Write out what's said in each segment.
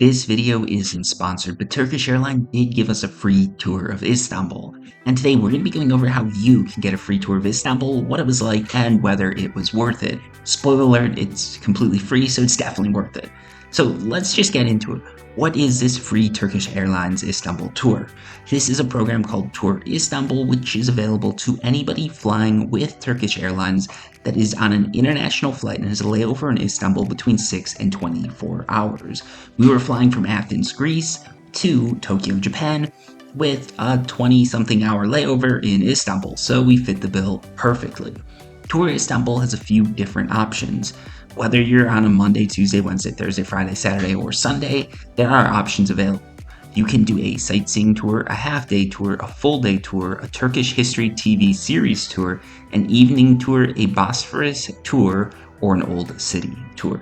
This video isn't sponsored, but Turkish Airlines did give us a free tour of Istanbul. And today we're going to be going over how you can get a free tour of Istanbul, what it was like, and whether it was worth it. Spoiler alert, it's completely free, so it's definitely worth it. So let's just get into it. What is this free Turkish Airlines Istanbul tour? This is a program called Tour Istanbul, which is available to anybody flying with Turkish Airlines that is on an international flight and has a layover in Istanbul between 6 and 24 hours. We were flying from Athens, Greece to Tokyo, Japan, with a 20-something hour layover in Istanbul, so we fit the bill perfectly. Tour Istanbul has a few different options. Whether you're on a Monday, Tuesday, Wednesday, Thursday, Friday, Saturday, or Sunday, there are options available. You can do a sightseeing tour, a half-day tour, a full-day tour, a Turkish history TV series tour, an evening tour, a Bosphorus tour, or an old city tour.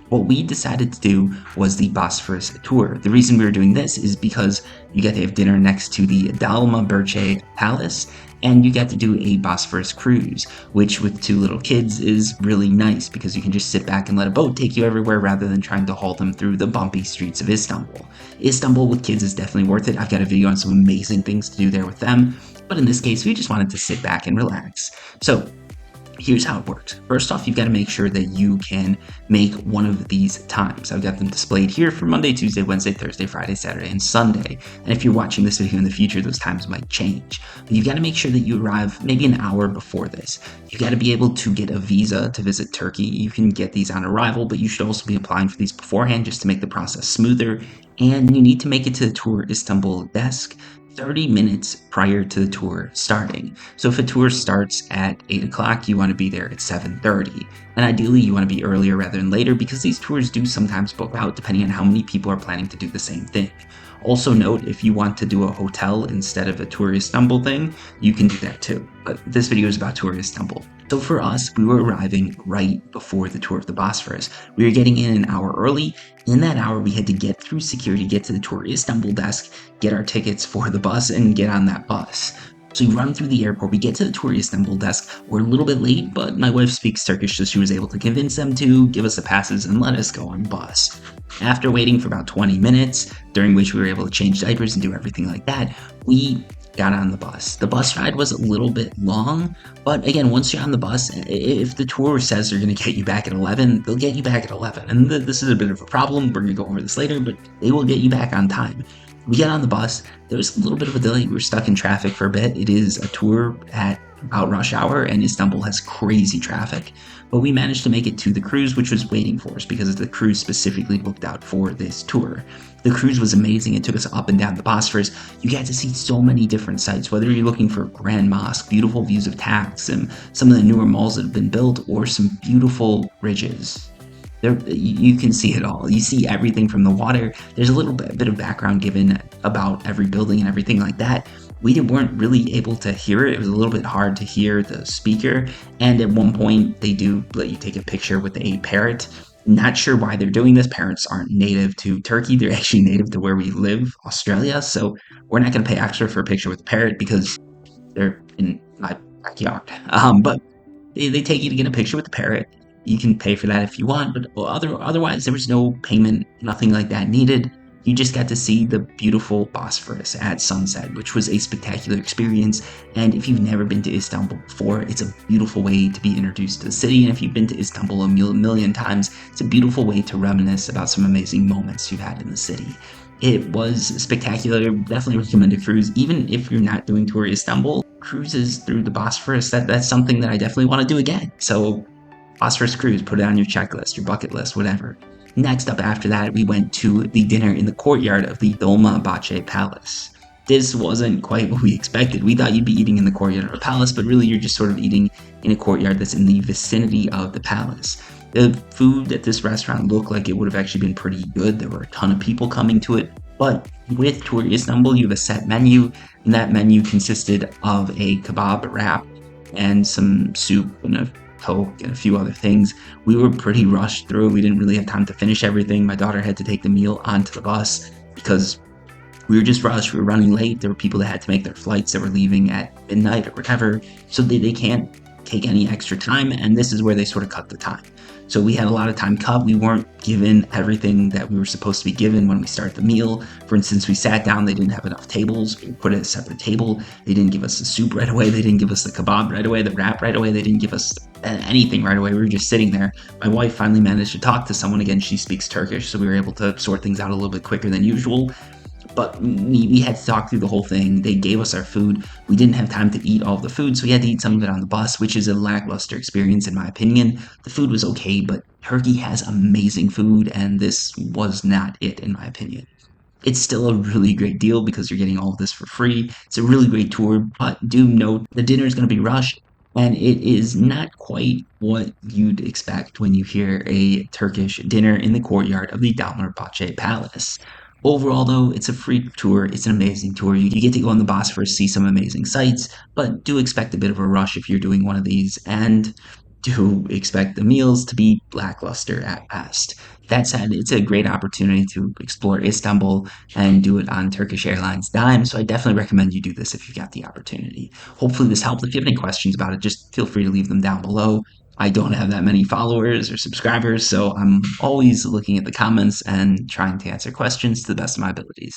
What we decided to do was the Bosphorus tour. The reason we were doing this is because you get to have dinner next to the Dolmabahce Palace, and you get to do a Bosphorus cruise, which with two little kids is really nice because you can just sit back and let a boat take you everywhere rather than trying to haul them through the bumpy streets of Istanbul. Istanbul with kids is definitely worth it. I've got a video on some amazing things to do there with them, but in this case, we just wanted to sit back and relax. So here's how it works. First off, you've got to make sure that you can make one of these times. I've got them displayed here for Monday, Tuesday, Wednesday, Thursday, Friday, Saturday, and Sunday. And if you're watching this video in the future, those times might change. But you've got to make sure that you arrive maybe an hour before this. You've got to be able to get a visa to visit Turkey. You can get these on arrival, but you should also be applying for these beforehand just to make the process smoother. And you need to make it to the Tour Istanbul desk 30 minutes prior to the tour starting. So if a tour starts at 8 o'clock, you want to be there at 7:30. And ideally, you want to be earlier rather than later because these tours do sometimes book out depending on how many people are planning to do the same thing. Also note, if you want to do a hotel instead of a Tour Istanbul thing, you can do that too. But this video is about Tour Istanbul. So for us, we were arriving right before the tour of the Bosphorus. We were getting in an hour early. In that hour, we had to get through security, get to the Tour Istanbul desk, get our tickets for the bus, and get on that bus. So we run through the airport, we get to the Tour Istanbul desk. We're a little bit late, but my wife speaks Turkish, so she was able to convince them to give us the passes and let us go on bus. After waiting for about 20 minutes, during which we were able to change diapers and do everything like that, we got on the bus. The bus ride was a little bit long, but again, once you're on the bus, if the tour says they're going to get you back at 11, they'll get you back at 11. And this is a bit of a problem. We're going to go over this later, but they will get you back on time. We get on the bus. There was a little bit of a delay. We were stuck in traffic for a bit. It is a tour at about rush hour, and Istanbul has crazy traffic. But we managed to make it to the cruise, which was waiting for us because the cruise specifically booked out for this tour. The cruise was amazing. It took us up and down the Bosphorus. You got to see so many different sites, whether you're looking for a grand mosque, beautiful views of Tax, and some of the newer malls that have been built, or some beautiful ridges. You can see it all. You see everything from the water. There's a little bit of background given about every building and everything like that. We weren't really able to hear it. It was a little bit hard to hear the speaker. And at one point, they do let you take a picture with a parrot. Not sure why they're doing this. Parrots aren't native to Turkey. They're actually native to where we live, Australia. So we're not going to pay extra for a picture with a parrot because they're in my backyard. But they take you to get a picture with the parrot. You can pay for that if you want, but otherwise there was no payment, nothing like that needed. You just got to see the beautiful Bosphorus at sunset, which was a spectacular experience. And if you've never been to Istanbul before, it's a beautiful way to be introduced to the city. And if you've been to Istanbul a million times, it's a beautiful way to reminisce about some amazing moments you've had in the city. It was spectacular. Definitely recommend a cruise. Even if you're not doing Tour Istanbul, cruises through the Bosphorus, that's something that I definitely want to do again. So Bosphorus cruise, put it on your checklist, your bucket list, whatever. Next up after that, we went to the dinner in the courtyard of the Dolmabahce Palace. This wasn't quite what we expected. We thought you'd be eating in the courtyard of a palace, but really you're just sort of eating in a courtyard that's in the vicinity of the palace. The food at this restaurant looked like it would have actually been pretty good. There were a ton of people coming to it. But with Tour Istanbul, you have a set menu, and that menu consisted of a kebab wrap and some soup and a Coke and a few other things. We were pretty rushed through. We didn't really have time to finish everything. My daughter had to take the meal onto the bus because we were just rushed. We were running late. There were people that had to make their flights that were leaving at midnight or whatever. So they can't take any extra time, and this is where they sort of cut the time. So we had a lot of time cut. We weren't given everything that we were supposed to be given when we started the meal. For instance, we sat down, they didn't have enough tables. We put at a separate table. They didn't give us the soup right away. They didn't give us the kebab right away, the wrap right away. They didn't give us anything right away. We were just sitting there. My wife finally managed to talk to someone. Again, she speaks Turkish, so we were able to sort things out a little bit quicker than usual. But we had to talk through the whole thing. They gave us our food. We didn't have time to eat all the food, so we had to eat some of it on the bus, which is a lackluster experience in my opinion. The food was okay, but Turkey has amazing food, and this was not it in my opinion. It's still a really great deal because you're getting all of this for free. It's a really great tour, but do note the dinner is going to be rushed, and it is not quite what you'd expect when you hear a Turkish dinner in the courtyard of the Dolmabahce Palace. Overall, though, it's a free tour. It's an amazing tour. You get to go on the Bosphorus, see some amazing sights, but do expect a bit of a rush if you're doing one of these, and do expect the meals to be lackluster at best. That said, it's a great opportunity to explore Istanbul and do it on Turkish Airlines dime. So I definitely recommend you do this if you got the opportunity. Hopefully this helped. If you have any questions about it, just feel free to leave them down below. I don't have that many followers or subscribers, so I'm always looking at the comments and trying to answer questions to the best of my abilities.